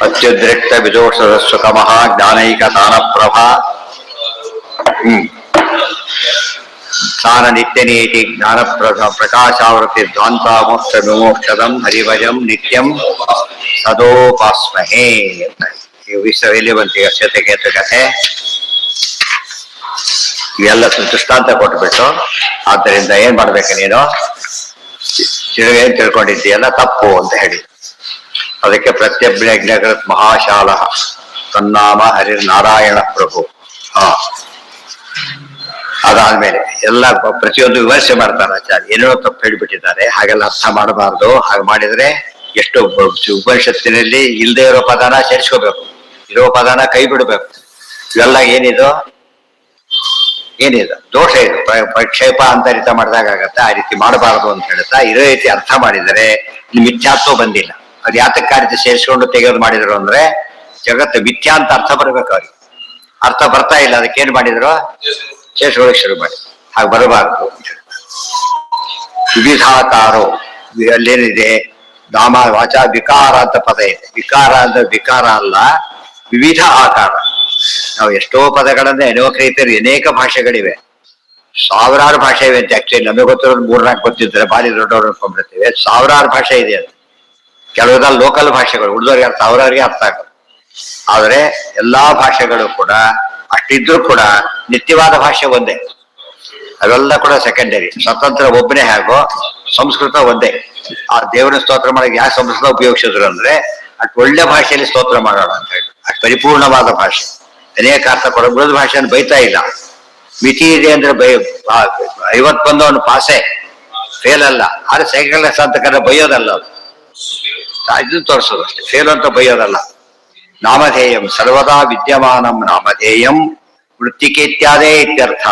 ಅತ್ಯುದ್ರಿಕ್ತ ವಿದೋಷದ ಸುಖಮಃ ಜ್ಞಾನೈಕ ತಾನ ಪ್ರಭಾ ತಾನ ನಿತ್ಯ ನೀತಿ ಜ್ಞಾನ ಪ್ರಕಾಶಾವೃತಿ ಧ್ವಾಂತ ಮೋಕ್ಷ ವಿಮೋಕ್ಷದಂ ಹರಿಭಜಂ ನಿತ್ಯಂ ಸದೋಪಾಸ್ಮಹೇ ಅಂತ ಈ ವಿಶ್ವವೆಲ್ಲಿವಂತಿಗೆ ಶ್ವೇತಕೇತು ಕಥೆ ಇವೆಲ್ಲ ದೃಷ್ಟಾಂತ ಕೊಟ್ಬಿಟ್ಟು ಆದ್ದರಿಂದ ಏನ್ ಮಾಡ್ಬೇಕು ನೀನು ಏನ್ ತಿಳ್ಕೊಂಡಿದ್ದೀಯಲ್ಲ ತಪ್ಪು ಅಂತ ಹೇಳಿ ಅದಕ್ಕೆ ಪ್ರತ್ಯಭಿಜ್ಞಕೃತ್ ಮಹಾಶಾಲ ತನ್ನಾಮ ಹರಿರ್ನಾರಾಯಣ ಪ್ರಭು. ಅದಾದ್ಮೇಲೆ ಎಲ್ಲ ಪ್ರತಿಯೊಂದು ವಿಮರ್ಶೆ ಮಾಡ್ತಾರೆ ಆಚಾರ್ಯ, ಏನೋ ತಪ್ಪು ಹೇಳಿಬಿಟ್ಟಿದ್ದಾರೆ, ಹಾಗೆಲ್ಲ ಅರ್ಥ ಮಾಡಬಾರ್ದು. ಹಾಗೆ ಮಾಡಿದ್ರೆ ಎಷ್ಟು ಉಪನಿಷತ್ತಿನಲ್ಲಿ ಇಲ್ಲದೆ ಇರೋ ಪದನ ಸೇರಿಸ್ಕೋಬೇಕು, ಇರೋ ಪದನ ಕೈ ಬಿಡಬೇಕು. ಇವೆಲ್ಲ ಏನಿದು ದೋಷ ಇದು, ಪ್ರಕ್ಷೇಪ ಅಂತರಿತ ಮಾಡಿದಾಗ ಆಗತ್ತೆ. ಆ ರೀತಿ ಮಾಡಬಾರದು ಅಂತ ಹೇಳ್ತಾ ಇದೇ ರೀತಿ ಅರ್ಥ ಮಾಡಿದರೆ ಇಲ್ಲಿ ಮಿಥ್ಯಾತ್ವ ಬಂದಿಲ್ಲ. ಅದು ಯಾತಕ್ಕೆ ಆ ರೀತಿ ಸೇರಿಸ್ಕೊಂಡು ತೆಗೆಯೋದು ಮಾಡಿದ್ರು ಅಂದ್ರೆ ಜಗತ್ತು ಮಿಥ್ಯಾ ಅಂತ ಅರ್ಥ ಬರ್ಬೇಕು ಅವ್ರಿಗೆ. ಅರ್ಥ ಬರ್ತಾ ಇಲ್ಲ, ಅದಕ್ಕೆ ಏನ್ ಮಾಡಿದ್ರು ಸೇರಿಸ್ಕೊಳ್ಳೋಕೆ ಶುರು ಮಾಡಿ. ಹಾಗೆ ಬರಬಾರದು ಅಂತ ಹೇಳಿ ವಿವಿಧಾಕಾರೋ ಅಲ್ಲೇನಿದೆ ನಾಮ ವಾಚ ವಿಕಾರ ಅಂತ ಪದ ಇದೆ. ವಿಕಾರ ಅಂದ್ರೆ ವಿಕಾರ ಅಲ್ಲ, ವಿವಿಧ ಆಕಾರ. ನಾವು ಎಷ್ಟೋ ಪದಗಳನ್ನೇ ಅನೇಕ ರೀತಿಯಲ್ಲಿ ಅನೇಕ ಭಾಷೆಗಳಿವೆ, ಸಾವಿರಾರು ಭಾಷೆ ಇವೆ ಅಂತ. ಆಕ್ಚುಲಿ ನಮಗೆ ಗೊತ್ತಿರೋದು 3-4 ಗೊತ್ತಿದ್ರೆ ಭಾರಿ ದೊಡ್ಡವರು ಅನ್ಕೊಂಡ್ಬಿಡ್ತೀವಿ. ಸಾವಿರಾರು ಭಾಷೆ ಇದೆ ಅಂತ. ಕೆಲವುದಲ್ಲಿ ಲೋಕಲ್ ಭಾಷೆಗಳು ಉಳಿದವ್ರಿಗೆ ಅರ್ಥ, ಅವರವರಿಗೆ ಅರ್ಥ ಆಗೋದು. ಆದರೆ ಎಲ್ಲಾ ಭಾಷೆಗಳು ಕೂಡ ಅಷ್ಟಿದ್ರು ಕೂಡ ನಿತ್ಯವಾದ ಭಾಷೆ ಒಂದೇ. ಅವೆಲ್ಲ ಕೂಡ ಸೆಕೆಂಡರಿ. ಸ್ವತಂತ್ರ ಒಬ್ಬನೇ ಹೇಗೋ ಸಂಸ್ಕೃತ ಒಂದೇ. ಆ ದೇವರ ಸ್ತೋತ್ರ ಮಾಡಕ್ಕೆ ಯಾಕೆ ಸಂಸ್ಕೃತ ಉಪಯೋಗಿಸಿದ್ರು ಅಂದ್ರೆ ಅಷ್ಟು ಒಳ್ಳೆ ಭಾಷೆಯಲ್ಲಿ ಸ್ತೋತ್ರ ಮಾಡೋಣ ಅಂತ ಹೇಳಿ, ಅಷ್ಟು ಪರಿಪೂರ್ಣವಾದ ಭಾಷೆ. ಅನೇಕ ಅರ್ಥ ಕೊಡೋ ಉಳಿದ ಭಾಷೆಯನ್ನು ಬೈತಾ ಇಲ್ಲ. ಮಿತಿ ಇದೆ ಅಂದ್ರೆ 50 ಬಂದವನು ಪಾಸೆ, ಫೇಲ್ ಅಲ್ಲ. ಆದ್ರೆ ಸೈಕಲ್ ಸಂತಕರ ಬೈಯೋದಲ್ಲ, ಅದು ಇದನ್ನು ತೋರಿಸೋದು ಅಷ್ಟೇ. ಫೇಲ್ ಅಂತ ಬೈಯೋದಲ್ಲ. ನಾಮಧೇಯಂ ಸರ್ವದಾ ವಿದ್ಯಮಾನಂ ನಾಮಧೇಯಂ ವೃತ್ತಿಕೇತ್ಯಾದೇ ಇತ್ಯರ್ಥ.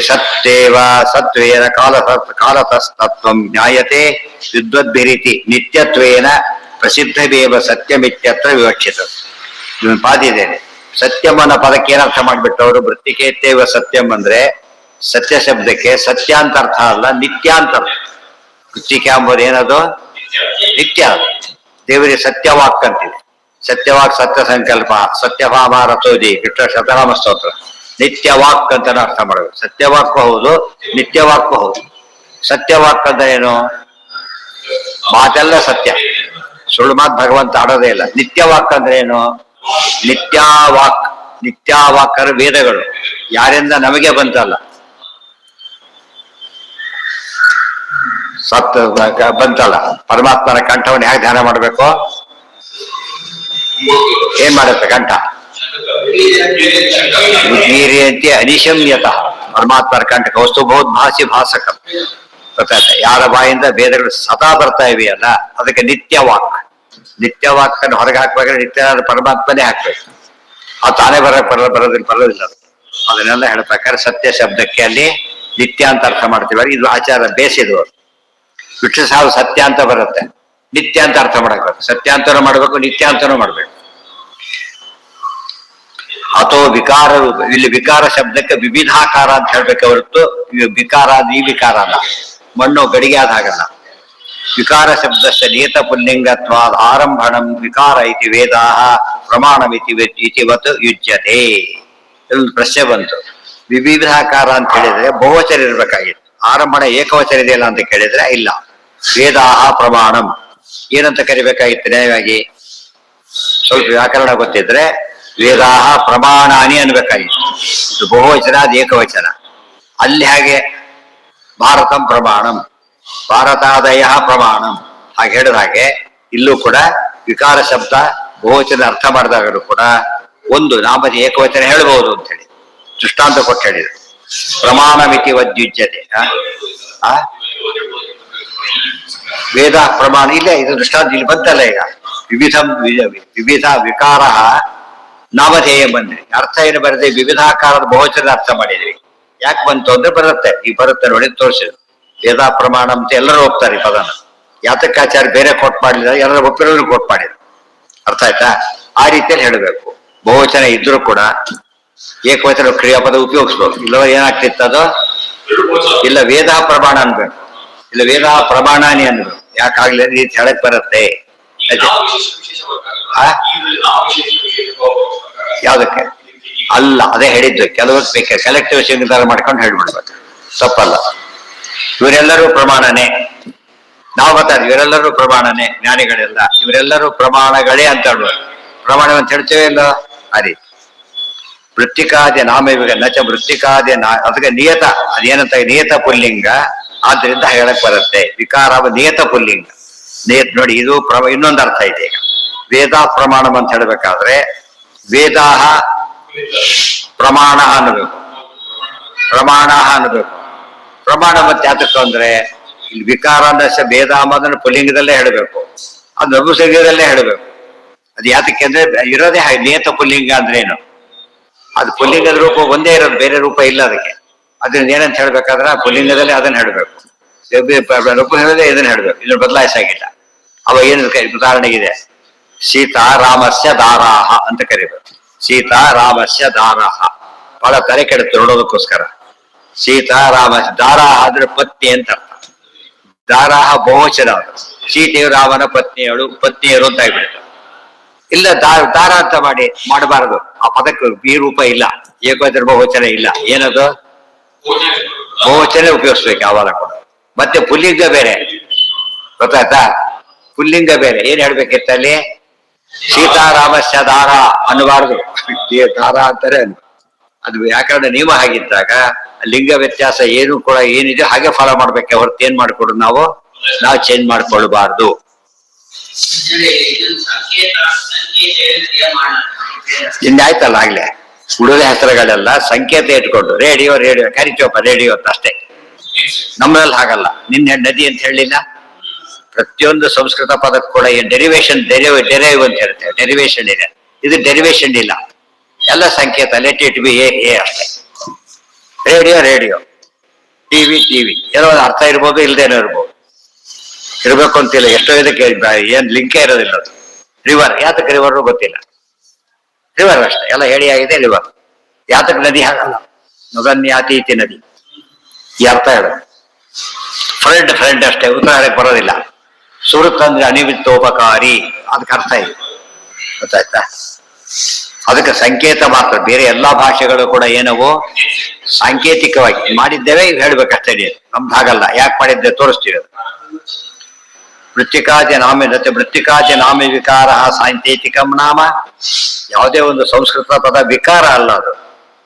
ಸತ್ಯೇವ ಸತ್ವೇನ ಕಾಲತಸ್ತತ್ವಂ ಜ್ಞಾಯತೆ ವಿದ್ವದ್ಭಿರಿತಿ ನಿತ್ಯತ್ವೇನ ಪ್ರಸಿದ್ಧವೇವ ಸತ್ಯಮಿತ್ಯತ್ರ ವಿವಕ್ಷಿತ. ಇವನ್ ಪಾದಿದ್ದೇನೆ. ಸತ್ಯಂ ಅನ್ನೋ ಪದಕ್ಕೆ ಏನರ್ಥ ಮಾಡ್ಬಿಟ್ಟು ಅವರು ವೃತ್ತಿಕೇತ್ಯವ ಸತ್ಯಂ ಅಂದ್ರೆ ಸತ್ಯ ಶಬ್ದಕ್ಕೆ ಸತ್ಯ ಅಂತ ಅರ್ಥ ಅಲ್ಲ, ನಿತ್ಯ ಅಂತ ಅರ್ಥ. ವೃತ್ತಿಕೆ ಎಂಬುದು ಏನದು ನಿತ್ಯ. ದೇವರಿಗೆ ಸತ್ಯವಾಕ್ ಅಂತಿದೆ. ಸತ್ಯವಾಕ್ ಸತ್ಯ ಸಂಕಲ್ಪ ಸತ್ಯಭಾಮ ರಥೋಜಿ ಕೃಷ್ಣ ಶತನಾಮ ಸ್ತೋತ್ರ. ನಿತ್ಯವಾಕ್ ಅಂತ ಅರ್ಥ ಮಾಡಬೇಕು. ಸತ್ಯವಾಕ್ ಹೌದು, ನಿತ್ಯವಾಕ್ ಹೌದು. ಸತ್ಯವಾಕ್ ಅಂದ್ರೆ ಏನು? ಮಾತೆಲ್ಲ ಸತ್ಯ, ಸುಳ್ಳು ಮಾತು ಭಗವಂತ ಆಡೋದೇ ಇಲ್ಲ. ನಿತ್ಯವಾಕ್ ಅಂದ್ರೆ ಏನು? ನಿತ್ಯವಾಕ್. ನಿತ್ಯವಾಕರ ವೇದಗಳು ಯಾರಿಂದ ನಮಗೆ ಬಂತಲ್ಲ, ಸತ್ ಬಂತಲ್ಲ. ಪರಮಾತ್ಮನ ಕಂಠವನ್ನು ಹೇಗೆ ಧ್ಯಾನ ಮಾಡ್ಬೇಕು? ಏನ್ ಮಾಡುತ್ತೆ ಕಂಠ? ಉದ್ಗೀರ್ಯಂತೆ ಅನಿಶಮ್ಯತ. ಪರಮಾತ್ಮನ ಕಂಠ ಕೌಸ್ತುಭೋದ್ ಭಾಸಿ ಭಾಸಕ. ಗೊತ್ತಾಯ್ತ? ಯಾರ ಬಾಯಿಂದ ವೇದಗಳು ಸದಾ ಬರ್ತಾ ಇವೆಯಲ್ಲ, ಅದಕ್ಕೆ ನಿತ್ಯವಾಕ್. ನಿತ್ಯವಾಕನ್ನು ಹೊರಗೆ ಹಾಕ್ಬೇಕಾದ್ರೆ ನಿತ್ಯನಾದ ಪರಮಾತ್ಮನೇ ಹಾಕ್ಬೇಕು. ಅದು ತಾನೇ ಬರೋದಿಲ್ಲ. ಅದನ್ನೆಲ್ಲ ಹೇಳ್ಬೇಕಾದ್ರೆ ಸತ್ಯ ಶಬ್ದಕ್ಕೆ ಅಲ್ಲಿ ನಿತ್ಯ ಅಂತ ಅರ್ಥ ಮಾಡ್ತೀವಿ. ಇದು ಆಚಾರ ಬೇಸಿದು. ವಿಷ್ಣು ಸಾವು ಸತ್ಯ ಅಂತ ಬರುತ್ತೆ, ನಿತ್ಯ ಅಂತ ಅರ್ಥ ಮಾಡಬೇಕು. ಸತ್ಯ ಅಂತನೂ ಮಾಡ್ಬೇಕು, ನಿತ್ಯ ಅಂತನೂ ಮಾಡ್ಬೇಕು. ಅಥವಾ ವಿಕಾರ. ಇಲ್ಲಿ ವಿಕಾರ ಶಬ್ದಕ್ಕೆ ವಿವಿಧಾಕಾರ ಅಂತ ಹೇಳ್ಬೇಕು ಹೊರತು ವಿಕಾರ ಈ ವಿಕಾರ ಅಲ್ಲ. ಮಣ್ಣು ಗಡಿಗೆ ಆದ ಹಾಗಲ್ಲ. ವಿಕಾರ ಶಬ್ದಸ್ಯ ನಿಯತ ಪುಲ್ಲಿಂಗತ್ವಾದ ಆರಂಭಣಂ ವಿಕಾರ ಇತಿ ವೇದಾಹ ಪ್ರಮಾಣಮಿತಿ ಇತಿವತ್ ಯುಜ್ಯತೆ. ಇಲ್ಲಿ ಪ್ರಶ್ನೆ ಬಂತು, ವಿವಿಧಾಕಾರ ಅಂತ ಹೇಳಿದ್ರೆ ಬಹುವಚನ ಇರ್ಬೇಕಾಗಿತ್ತು. ಆರಂಭಣ ಏಕವಚನ ಇದೆಯಲ್ಲ ಅಂತ ಕೇಳಿದ್ರೆ ಇಲ್ಲ. ವೇದಾಹ ಪ್ರಮಾಣಂ ಏನಂತ ಕರಿಬೇಕಾಗಿತ್ತು ನ್ಯಾಯವಾಗಿ? ಸ್ವಲ್ಪ ವ್ಯಾಕರಣ ಗೊತ್ತಿದ್ರೆ ವೇದಾಹ ಪ್ರಮಾಣಾನಿ ಅನ್ಬೇಕಾಗಿತ್ತು. ಇದು ಬಹುವಚನ, ಅದು ಏಕವಚನ. ಅಲ್ಲಿ ಹಾಗೆ ಭಾರತಂ ಪ್ರಮಾಣಂ, ಭಾರತಾದಯ ಪ್ರಮಾಣಂ ಹಾಗೆ ಹೇಳಿದ ಹಾಗೆ ಇಲ್ಲೂ ಕೂಡ ವಿಕಾರ ಶಬ್ದ ಬಹುವಚನ ಅರ್ಥ ಮಾಡಿದಾಗಲೂ ಕೂಡ ಒಂದು ನಾಮದ ಏಕವಚನ ಹೇಳ್ಬಹುದು ಅಂತ ಹೇಳಿ ದೃಷ್ಟಾಂತ ಕೊಟ್ಟು ಹೇಳಿದ್ರು. ಪ್ರಮಾಣ ಮಿತಿ ವದ್ಯುಜ್ಯತೆ. ವೇದ ಪ್ರಮಾಣ ಇಲ್ಲ, ಇದು ದೃಷ್ಟಾಂತ ಇಲ್ಲಿ ಬಂತಲ್ಲ. ಈಗ ವಿವಿಧ ವಿಕಾರ ನಾಮಧೇಯ ಬಂದ್ರಿ. ಅರ್ಥ ಏನು ಬರದೆ ವಿವಿಧಾಕಾರದ ಬಹುವಚನ ಅರ್ಥ ಮಾಡಿದ್ರಿ. ಯಾಕೆ ಬಂತು ಅಂದ್ರೆ ಬರುತ್ತೆ, ಈಗ ಬರುತ್ತೆ ನೋಡಿ ತೋರಿಸಿದ್ರು. ವೇದ ಪ್ರಮಾಣ ಅಂತ ಎಲ್ಲರೂ ಹೋಗ್ತಾರೆ ಈ ಪದನ. ಯಾತಕ್ಕಾಚಾರ್ಯ ಬೇರೆ ಕೋಟ್ ಮಾಡಲಿಲ್ಲ, ಎಲ್ಲರೂ ಒಪ್ಪಿರೋರು ಕೋಟ್ ಮಾಡಿದ್ರು. ಅರ್ಥ ಆಯ್ತಾ? ಆ ರೀತಿಯಲ್ಲಿ ಹೇಳಬೇಕು. ಬಹುವಚನ ಇದ್ರೂ ಕೂಡ ಏಕವಚನ ಕ್ರಿಯಾಪದ ಉಪಯೋಗಿಸ್ಬೇಕು. ಇಲ್ಲವ ಏನಾಗ್ತಿತ್ತು ಅದು? ಇಲ್ಲ ವೇದ ಪ್ರಮಾಣ ಅನ್ಬೇಕು, ಇಲ್ಲ ವೇದ ಪ್ರಮಾಣಾನಿ ಅನ್ಬೇಕು. ಯಾಕಾಗ್ಲಿ ರೀತಿ ಹೇಳಕ್ ಬರುತ್ತೆ. ಯಾವ್ದಕ್ಕೆ ಅಲ್ಲ, ಅದೇ ಹೇಳಿದ್ದು. ಕೆಲವಕ್ಕೆ ಬೇಕು ಕಲೆಕ್ಟಿವ್ ನಿರ್ಧಾರ ಮಾಡ್ಕೊಂಡು ಹೇಳ್ಬಿಡ್ಬೇಕು, ತಪ್ಪಲ್ಲ. ಇವರೆಲ್ಲರೂ ಪ್ರಮಾಣನೇ, ನಾವು ಗೊತ್ತಾಗ ಇವರೆಲ್ಲರೂ ಪ್ರಮಾಣನೇ, ಜ್ಞಾನಿಗಳೆಲ್ಲ ಇವರೆಲ್ಲರೂ ಪ್ರಮಾಣಗಳೇ ಅಂತ ಹೇಳ್ಬೋದು. ಪ್ರಮಾಣ ಅಂತ ಹೇಳ್ತೇವೆ ಇಲ್ಲ ಆ ರೀತಿ. ವೃತ್ತಿಕಾದ್ಯ ನಾಮವಿಗ ನಚ ವೃತ್ತಿಕಾದ್ಯ ಅದಕ್ಕೆ ನಿಯತ, ಅದೇನಂತ ನಿಯತ ಪುಲ್ಲಿಂಗ, ಆದ್ರಿಂದ ಹೇಳಕ್ ಬರುತ್ತೆ. ವಿಕಾರ ನಿಯತ ಪುಲ್ಲಿಂಗ. ನೋಡಿ ಇದು ಇನ್ನೊಂದು ಅರ್ಥ ಇದೆ. ಈಗ ವೇದ ಪ್ರಮಾಣಂ ಅಂತ ಹೇಳ್ಬೇಕಾದ್ರೆ ವೇದಾಹ ಪ್ರಮಾಣ ಅನ್ನಬೇಕು, ಪ್ರಮಾಣ ಅನ್ನಬೇಕು. ಪ್ರಮಾಣ ಮತ್ತೆ ಯಾತಕ್ಕ ಅಂದ್ರೆ ಇಲ್ಲಿ ವಿಕಾರ ಅಂದ್ರೆ ವೇದ ಅನ್ನೋದನ್ನ ಪುಲ್ಲಿಂಗದಲ್ಲೇ ಹೇಳಬೇಕು, ಅದು ನಪುಂಸಕಲಿಂಗದಲ್ಲೇ ಹೇಳಬೇಕು. ಅದು ಯಾತಕ್ಕೆ ಅಂದ್ರೆ ಇರೋದೇ ನಿಯತ ಪುಲ್ಲಿಂಗ ಅಂದ್ರೆ ಏನು, ಅದು ಪುಲ್ಲಿಂಗದ ರೂಪ ಒಂದೇ ಇರೋದು, ಬೇರೆ ರೂಪ ಇಲ್ಲ ಅದಕ್ಕೆ. ಅದನ್ನ ಏನಂತ ಹೇಳ್ಬೇಕಾದ್ರೆ ಪುಲ್ಲಿಂಗದಲ್ಲೇ ಅದನ್ನ ಹೇಳ್ಬೇಕು, ನಪುಂಸಕಲಿಂಗದಲ್ಲೇ ಇದನ್ನ ಹೇಳ್ಬೇಕು. ಇದನ್ನ ಬದಲಾಯಿಸಾಗಿಲ್ಲ. ಅವಾಗ ಏನು ಉದಾಹರಣೆಗಿದೆ, ಸೀತಾ ರಾಮಸ್ಯ ದಾರಾಹ ಅಂತ ಕರಿಬೇಕು. ಸೀತಾ ರಾಮಸ್ಯ ದಾರಾಹ ಬಹಳ ತಲೆ ಕೆಡುತ್ತೆ ನೋಡೋದಕ್ಕೋಸ್ಕರ. ಸೀತಾ ರಾಮಸ್ಯ ದಾರಾಹ ಅಂದ್ರೆ ಪತ್ನಿ ಅಂತ ಅರ್ಥ. ದಾರಾಹ ಬಹುವಚನ, ಸೀತೆಯು ರಾಮನ ಪತ್ನಿಯರು ಅಂತ ಆಗ್ಬಿಡ್ತಾರೆ. ಇಲ್ಲ ದಾರ ಅಂತ ಮಾಡಬಾರದು. ಆ ಪದಕ್ಕೆ ಈ ರೂಪ ಇಲ್ಲ, ಏಕವಚನ ಬಹುವಚನ ಇಲ್ಲ. ಏನದು ಬಹುವಚನ ಉಪಯೋಗಿಸ್ಬೇಕು ಯಾವಾಗ ಕೂಡ. ಮತ್ತೆ ಪುಲ್ಲಿಂಗ ಬೇರೆ, ಗೊತ್ತಾಯ್ತಾ? ಪುಲ್ಲಿಂಗ ಬೇರೆ. ಏನ್ ಹೇಳ್ಬೇಕಿತ್ತಲ್ಲಿ? ಸೀತಾರಾಮಸ್ಯ ದಾರ ಅನ್ನಬಾರದು, ದಾರ ಅಂತಾರೆ. ಅದು ವ್ಯಾಕರಣ ನಿಯಮ ಆಗಿದ್ದಾಗ ಲಿಂಗ ವ್ಯತ್ಯಾಸ ಏನು ಕೂಡ ಏನಿದೆ ಹಾಗೆ ಫಾಲೋ ಮಾಡ್ಬೇಕೆ ಹೊರತು ಏನ್ ಮಾಡ್ಕೊಡು ನಾವು ಚೇಂಜ್ ಮಾಡ್ಕೊಳ್ಬಾರ್ದು. ಇನ್ನಾಯ್ತಲ್ಲ ಆಗ್ಲೇ ಉಡುಗೆ ಹೆಸರುಗಳೆಲ್ಲ ಸಂಕೇತ ಇಟ್ಕೊಂಡು ರೇಡಿಯೋ ಕರಿತೀವಪ್ಪ ರೇಡಿಯೋ ಅಂತ ಅಷ್ಟೇ. ನಮ್ಮಲ್ಲಿ ಹಾಗಲ್ಲ. ನಿನ್ನೆ ನದಿ ಅಂತ ಹೇಳಿಲ್ಲ, ಪ್ರತಿಯೊಂದು ಸಂಸ್ಕೃತ ಪದಕ್ಕೆ ಕೂಡ ಡೆರಿವೇಶನ್ ಡೆರೈವ್ ಅಂತ ಹೇಳ್ತೇವೆ, ಡೆರಿವೇಶನ್ ಇದೆ. ಇದು ಡೆರಿವೇಶನ್ ಇಲ್ಲ, ಎಲ್ಲ ಸಂಕೇತ. ಲೆಟ್ ಇಟ್ ಬಿ ಎ ಅಷ್ಟೇ. ರೇಡಿಯೋ, ಟಿವಿ ಏನೋ ಅರ್ಥ ಇರ್ಬೋದು, ಇಲ್ದೇನೋ ಇರ್ಬೋದು, ಇರ್ಬೇಕು ಅಂತಿಲ್ಲ. ಎಷ್ಟೋ ಇದಕ್ಕೆ ಏನ್ ಲಿಂಕೇ ಇರೋದಿಲ್ಲ. ಅದು ರಿವರ್, ಯಾತಕ್ಕೆ ರಿವರ್ ಗೊತ್ತಿಲ್ಲ, ರಿವರ್ ಅಷ್ಟೇ, ಎಲ್ಲ ಹೇಳಿ ಆಗಿದೆ ರಿವರ್. ಯಾತಕ್ಕೆ ನದಿ ಹಾಗಲ್ಲ, ನಗನ್ಯಾತೀತಿ ನದಿ, ಈ ಅರ್ಥ ಹೇಳೋದು. ಫ್ರೆಂಡ್ ಅಷ್ಟೇ, ಉದಾಹರಣೆಗೆ ಬರೋದಿಲ್ಲ. ಸುಹೃತ್ ಅಂದ್ರೆ ಅನಿಮಿತ್ತೋಪಕಾರಿ, ಅದಕ್ಕೆ ಅರ್ಥ ಇದೆ, ಗೊತ್ತಾಯ್ತಾ? ಅದಕ್ಕೆ ಸಂಕೇತ ಮಾತ್ರ. ಬೇರೆ ಎಲ್ಲಾ ಭಾಷೆಗಳು ಕೂಡ ಏನವು ಸಾಂಕೇತಿಕವಾಗಿ ಮಾಡಿದ್ದೇವೆ, ಈಗ ಹೇಳ್ಬೇಕಷ್ಟೇ. ನಮ್ದು ಹಾಗಲ್ಲ. ಯಾಕೆ ಮಾಡಿದ್ದೆ ತೋರಿಸ್ತೀವಿ. ಅದು ವೃತ್ತಿಕಾದ್ಯ ನಾಮೆ ವಿಕಾರ ಸಾಂಕೇತಿಕಂ ನಾಮ. ಯಾವುದೇ ಒಂದು ಸಂಸ್ಕೃತ ಪದ ವಿಕಾರ ಅಲ್ಲ, ಅದು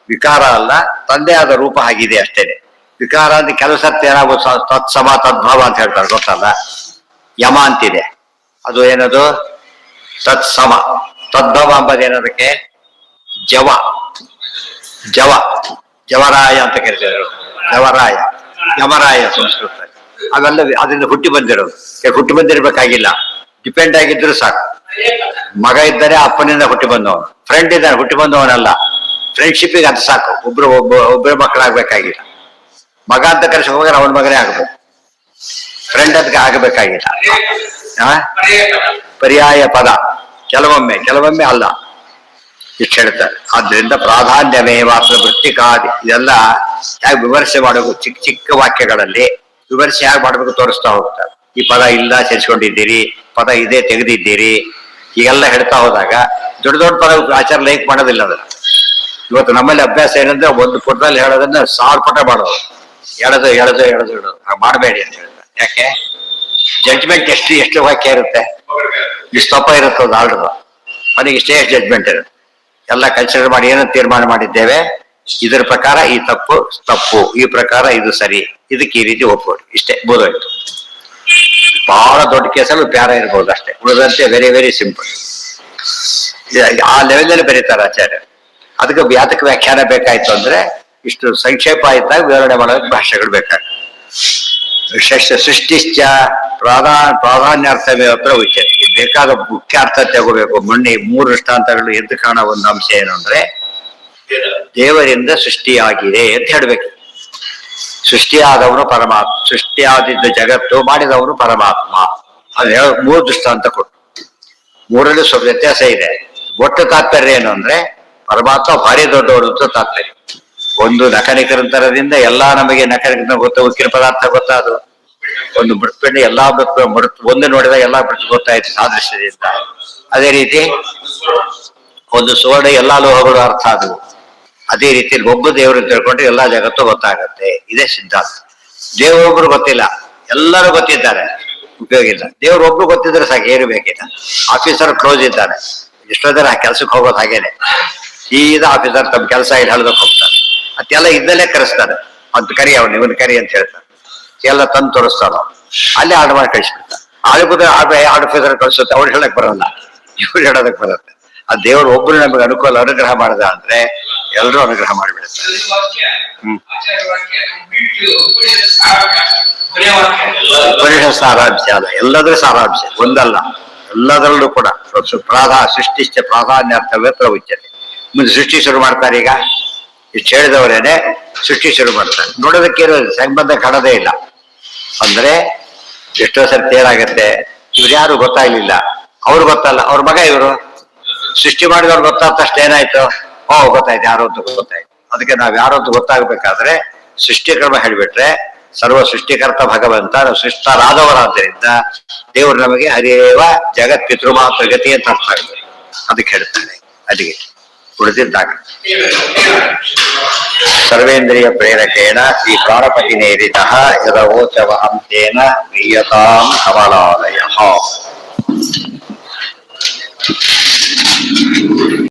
ವಿಕಾರ ಅಲ್ಲ, ತಂದೆ ಆದ ರೂಪ ಆಗಿದೆ ಅಷ್ಟೇನೆ. ವಿಕಾರ ಅಂದ್ರೆ ಕೆಲವು ಸರ್ತಿ ಏನಾಗುತ್ತೆ, ತತ್ಸಮ ತದ್ಭವ ಅಂತ ಹೇಳ್ತಾರೆ, ಗೊತ್ತಲ್ಲ? ಯಮ ಅಂತಿದೆ, ಅದು ಏನದು ತತ್ಸಮ. ತದ್ಭವ ಅಂಬದೇನದಕ್ಕೆ ಜವರಾಯ ಅಂತ ಕರಿತಾರೆ. ಯಮರಾಯ ಸಂಸ್ಕೃತ. ಅವೆಲ್ಲ ಅದರಿಂದ ಹುಟ್ಟಿ ಬಂದಿರೋದು. ಹುಟ್ಟಿ ಬಂದಿರ್ಬೇಕಾಗಿಲ್ಲ, ಡಿಪೆಂಡ್ ಆಗಿದ್ರು ಸಾಕು. ಮಗ ಇದ್ದರೆ ಅಪ್ಪನಿಂದ ಹುಟ್ಟಿ ಬಂದವನು, ಫ್ರೆಂಡ್ ಇದ್ದಾನೆ ಹುಟ್ಟಿ ಬಂದವನಲ್ಲ. ಫ್ರೆಂಡ್ಶಿಪ್ಪಿಗೆ ಅದು ಸಾಕು. ಒಬ್ಬರ ಮಕ್ಕಳಾಗ್ಬೇಕಾಗಿಲ್ಲ. ಮಗ ಅಂತ ಕರೆಸಿ ಹೋದ್ರೆ ಅವನ ಮಗನೇ ಆಗ್ಬೇಕು, ಫ್ರೆಂಡ್ ಅದಕ್ಕೆ ಆಗಬೇಕಾಗಿಲ್ಲ. ಪರ್ಯಾಯ ಪದ ಕೆಲವೊಮ್ಮೆ ಅಲ್ಲ, ಇಷ್ಟು ಹೇಳ್ತಾರೆ. ಆದ್ರಿಂದ ಪ್ರಾಧಾನ್ಯವೇ ಮಾತ್ರ ವೃತ್ತಿಕಾದಿ. ಇದೆಲ್ಲ ಹೇಗೆ ವಿಮರ್ಶೆ ಮಾಡಬೇಕು, ಚಿಕ್ಕ ವಾಕ್ಯಗಳಲ್ಲಿ ವಿಮರ್ಶೆ ಹೇಗೆ ಮಾಡ್ಬೇಕು ತೋರಿಸ್ತಾ ಹೋಗ್ತಾರೆ. ಈ ಪದ ಇಲ್ಲ ಸೇರಿಸ್ಕೊಂಡಿದ್ದೀರಿ, ಪದ ಇದೆ ತೆಗೆದಿದ್ದೀರಿ, ಈಗೆಲ್ಲ ಹೇಳ್ತಾ ಹೋದಾಗ ದೊಡ್ಡ ಪದ ಆಚಾರ ಲೈಕ್ ಮಾಡೋದಿಲ್ಲ. ಅದನ್ನ ಇವತ್ತು ನಮ್ಮಲ್ಲಿ ಅಭ್ಯಾಸ ಏನಂದ್ರೆ ಒಂದು ಪುಟದಲ್ಲಿ ಹೇಳೋದನ್ನ 1000 ಪುಟ ಮಾಡೋದು, ಎಳೆದು ಮಾಡಬೇಡಿ ಅಂತ ಹೇಳ್ತಾರೆ. ಯಾಕೆ? ಜಡ್ಜ್ಮೆಂಟ್ ಎಷ್ಟು ವಾಕ್ಯ ಇರುತ್ತೆ, ಇಷ್ಟು ತಪ್ಪ ಇರುತ್ತೆ. ಅದು ಆರ್ಡರ್ ಮನೆಗೆ ಇಷ್ಟೇ ಜಡ್ಜ್ಮೆಂಟ್ ಇರುತ್ತೆ. ಎಲ್ಲ ಕನ್ಸಿಡರ್ ಮಾಡಿ ಏನಂತ ತೀರ್ಮಾನ ಮಾಡಿದ್ದೇವೆ, ಇದರ ಪ್ರಕಾರ ಈ ತಪ್ಪು, ಈ ಪ್ರಕಾರ ಇದು ಸರಿ, ಇದಕ್ಕೆ ಈ ರೀತಿ ಒಪ್ಪಿಕೊಡಿ, ಇಷ್ಟೇ ಬೋಧೋಯ್ತು. ಬಹಳ ದೊಡ್ಡ ಕೇಸಲ್ಲಿ ಪ್ಯಾರ ಇರ್ಬೋದು ಅಷ್ಟೇ, ಉಳಿದಂತೆ ವೆರಿ ವೆರಿ ಸಿಂಪಲ್. ಆ ಲೆವೆಲಲ್ಲಿ ಬರೀತಾರೆ ಆಚಾರ್ಯ. ಅದಕ್ಕೆ ಯಾತಕ ವ್ಯಾಖ್ಯಾನ ಬೇಕಾಯ್ತು ಅಂದ್ರೆ ಇಷ್ಟು ಸಂಕ್ಷೇಪ ಆಯ್ತಾಗ ವಿವರಣೆ ಮಾಡೋದಕ್ಕೆ ಭಾಷೆಗಳು ಬೇಕಾಗ್ತದೆ. ಸೃಷ್ಟಿಶ್ಚ ಪ್ರಾಧಾನ್ಯಾರ್ಥವೇ ಹತ್ರ ಉಚ್ಯತೆ. ಬೇಕಾದ ಮುಖ್ಯ ಅರ್ಥ ತಗೋಬೇಕು. ಮೊನ್ನೆ 3 ದೃಷ್ಟಾಂತಗಳು ಎದ್ದು ಕಾಣೋ ಒಂದು ಅಂಶ ಏನು ಅಂದ್ರೆ ದೇವರಿಂದ ಸೃಷ್ಟಿಯಾಗಿದೆ ಅಂತ ಹೇಳ್ಬೇಕು. ಸೃಷ್ಟಿಯಾದವನು ಪರಮಾತ್ಮ, ಸೃಷ್ಟಿಯಾದಿದ್ದ ಜಗತ್ತು ಮಾಡಿದವನು ಪರಮಾತ್ಮ. ಅದು 3 ದೃಷ್ಟಾಂತ ಕೊಟ್ಟು 3ರಲ್ಲಿ ಸ್ವಲ್ಪ ವ್ಯತ್ಯಾಸ ಇದೆ. ಒಟ್ಟು ತಾತ್ಪರ್ಯ ಏನು ಅಂದ್ರೆ ಪರಮಾತ್ಮ ಭಾರಿ ದೊಡ್ಡವನು ಅಂತ ತಾತ್ಪರ್ಯ. ಒಂದು ನಖನಿಕರಂತರದಿಂದ ಎಲ್ಲಾ ನಮಗೆ ನಖನಿಕರ ಗೊತ್ತ, ಉಕ್ಕಿನ ಪದಾರ್ಥ ಗೊತ್ತಾದು ಒಂದು ಮೃತ್ಪಿಂಡ ಎಲ್ಲಾ ಮೃತ್ ಒಂದು ನೋಡಿದಾಗ ಎಲ್ಲಾ ಮೃತ್ ಗೊತ್ತಾಯ್ತು ಸಾದೃಶ್ಯದಿಂದ. ಅದೇ ರೀತಿ ಒಂದು ಸುವರ್ಣ ಎಲ್ಲಾ ಲೋಹಗಳು ಅರ್ಥ ಆದವು. ಅದೇ ರೀತಿ ಒಬ್ಬ ದೇವರು ತಿಳ್ಕೊಂಡ್ರೆ ಎಲ್ಲಾ ಜಗತ್ತು ಗೊತ್ತಾಗತ್ತೆ. ಇದೇ ಸಿದ್ಧಾಂತ. ದೇವರೊಬ್ರು ಗೊತ್ತಿಲ್ಲ, ಎಲ್ಲರೂ ಗೊತ್ತಿದ್ದಾರೆ, ಉಪಯೋಗ ಇಲ್ಲ. ದೇವ್ರೊಬ್ರು ಗೊತ್ತಿದ್ರೆ ಸಾಕು, ಏನು ಬೇಕಿಲ್ಲ. ಆಫೀಸರ್ ಕ್ಲೋಸ್ ಇದ್ದಾರೆ, ಎಷ್ಟೋ ಜನ ಕೆಲ್ಸಕ್ಕೆ ಹೋಗೋದು ಹಾಗೇನೆ. ಸೀದಾ ಆಫೀಸರ್ ತಮ್ಮ ಕೆಲಸ ಇಲ್ಲಿ ಹೇಳೋದಕ್ಕೆ ಹೋಗ್ತಾರೆ. ಅದೆಲ್ಲ ಇದ್ದಲ್ಲೇ ಕರೆಸ್ತಾರೆ. ಅಂತ ಕರಿ ಅವ್ನು ಇವನ್ ಕರಿ ಅಂತ ಹೇಳ್ತಾರೆ. ಎಲ್ಲ ತಂದು ತೋರಿಸ್ತಾನ, ಅಲ್ಲೇ ಆರ್ಡರ್ ಮಾಡಿ ಕಳಿಸ್ಬಿಡ್ತಾರೆ. ಆಫೀಸರ್ ಕಳಿಸುತ್ತೆ, ಅವ್ರು ಹೇಳಕ್ ಬರೋಲ್ಲ, ಇವ್ರು ಹೇಳೋದಕ್ಕೆ ಬರುತ್ತೆ. ಆ ದೇವರು ಒಬ್ರು ನಮಗೆ ಅನುಕೂಲ ಅನುಗ್ರಹ ಮಾಡದ ಅಂದ್ರೆ ಎಲ್ಲರೂ ಅನುಗ್ರಹ ಮಾಡಿಬಿಡುತ್ತಾರೆ. ಉಪನಿಷತ್ ಸಾರಾಂಶ ಅಲ್ಲ, ಎಲ್ಲದರ ಸಾರಾಂಶ ಒಂದಲ್ಲ, ಎಲ್ಲದರಲ್ಲೂ ಕೂಡ ಸೃಷ್ಟಿಶ್ಚ ಪ್ರಾಧಾನ್ಯಾರ್ಥವ್ಯತ್ರ ಉಚ್ಯತೆ. ಮುಂದೆ ಸೃಷ್ಟಿ ಶುರು ಮಾಡ್ತಾರೆ. ಈಗ ಇಷ್ಟು ಹೇಳಿದವರೇನೆ ಸೃಷ್ಟಿ ಶುರು ಮಾಡ್ತಾರೆ. ನೋಡೋದಕ್ಕೇನು ಸಂಬಂಧ ಕಾಣೋದೇ ಇಲ್ಲ. ಅಂದ್ರೆ ಎಷ್ಟೋ ಸರ್ತಿ ಏನಾಗತ್ತೆ, ಇವ್ರು ಯಾರು ಗೊತ್ತಾಗ್ಲಿಲ್ಲ, ಅವ್ರು ಗೊತ್ತಲ್ಲ, ಅವ್ರ ಮಗ ಇವರು. ಸೃಷ್ಟಿ ಮಾಡಿದವ್ರು ಗೊತ್ತಾದ ತಕ್ಷಣ ಏನಾಯ್ತು, ಗೊತ್ತಾಯ್ತು ಯಾರು ಅಂತ ಗೊತ್ತಾಯ್ತು. ಅದಕ್ಕೆ ನಾವ್ ಯಾರು ಅಂತ ಗೊತ್ತಾಗ್ಬೇಕಾದ್ರೆ ಸೃಷ್ಟಿಕರ್ಮ ಹೇಳಿಬಿಟ್ರೆ, ಸರ್ವ ಸೃಷ್ಟಿಕರ್ತ ಭಗವಂತ ಸೃಷ್ಟರಾದವರಾದ್ದರಿಂದ ದೇವರು ನಮಗೆ ಹರಿಯೇವ ಜಗತ್ ಪಿತೃಮಾತ್ರ ಗತಿ ಅಂತ ಅರ್ಥ ಆಗ್ತದೆ. ಅದಕ್ಕೆ ಹೇಳ್ತಾನೆ. ಅಲ್ಲಿಗೆ ಉಳಿದಿದ್ದಾಗ ಸರ್ವೇಂದ್ರಿಯ ಪ್ರೇರಕೇಣ ಶ್ರೀ ಪ್ರಾಣಪತಿ ನೇರಿತ ಯದವೋಚವ ಅಂತೇನ ಕ್ರಿಯತಾಂ ಕಮಲಾಲಯ.